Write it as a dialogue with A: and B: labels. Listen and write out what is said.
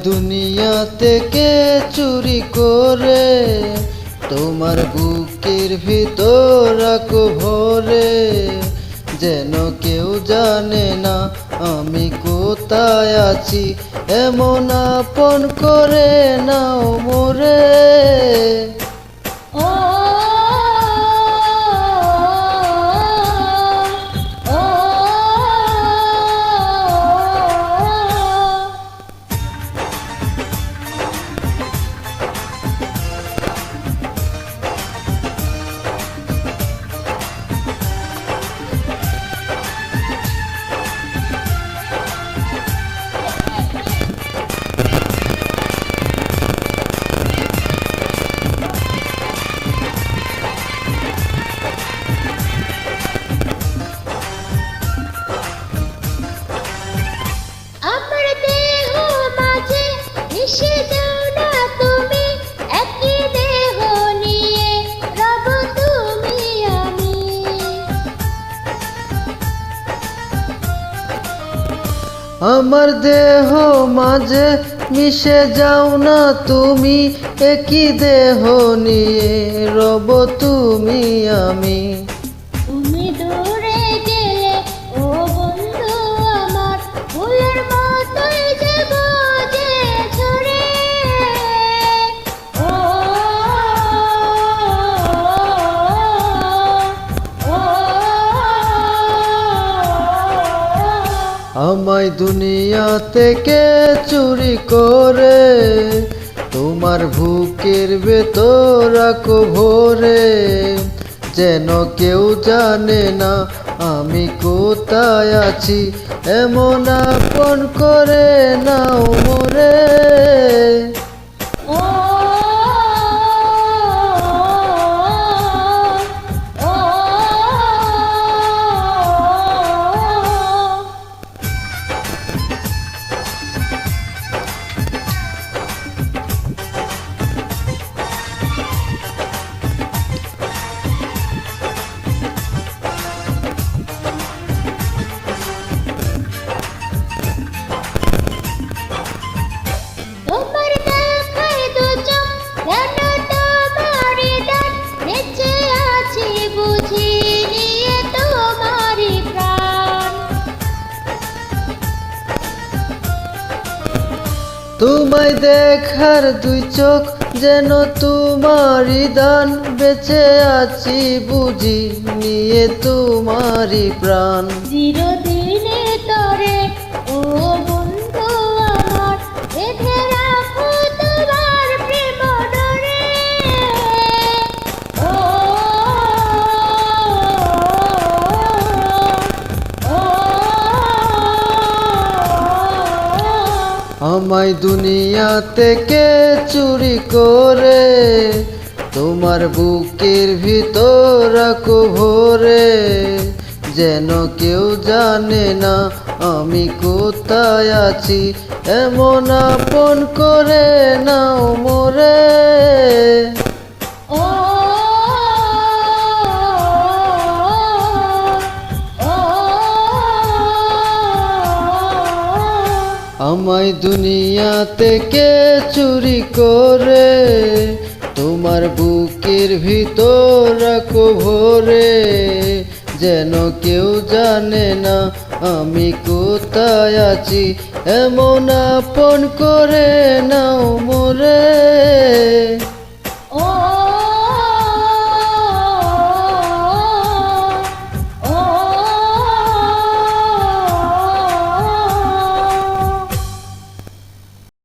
A: দুনিয়া থেকে চুরি করে তোমার বুকের ভিতর রাখো ভরে, যেন কেউ জানে না আমি কোথায় আছি, এমন আপন করে নাও মোরে। আমার দেহ মাঝে মিশে যাও না তুমি, একই দেহ নিয়ে রব তুমি আমি।
B: তুমি দূরে গেলে ও বন্ধু আমার, ফুলের মতোই যে বুঝে ঝরে। ও
A: আমায় দুনিয়া থেকে চুরি করে তোমার বুকের ভেতর রাখো ভরে, যেন কেউ জানে না আমি কোথায় আছি, এমন আপন করে নাও মোরে। তোমায় দেখার দুই চোখ যেন তোমারই দান, বেঁচে আছি বুঝি নিয়ে তোমারই প্রাণ।
B: চিরদিনে তরে ও বন্ধু আমার, বেঁধে রাখো তোমার প্রেম ডোরে। ও
A: আমায় দুনিয়া থেকে চুরি করে তোমার বুকের ভিতর রাখো ভরে, যেন কেউ জানে না আমি কোথায় আছি, এমন আপন করে নাও মোরে। আমায় দুনিয়া থেকে চুরি করে তোমার বুকের ভিতর রাখো ভরে, যেন কেউ জানে না আমি কোথায় আছি, এমন আপন করে নাও মোরে।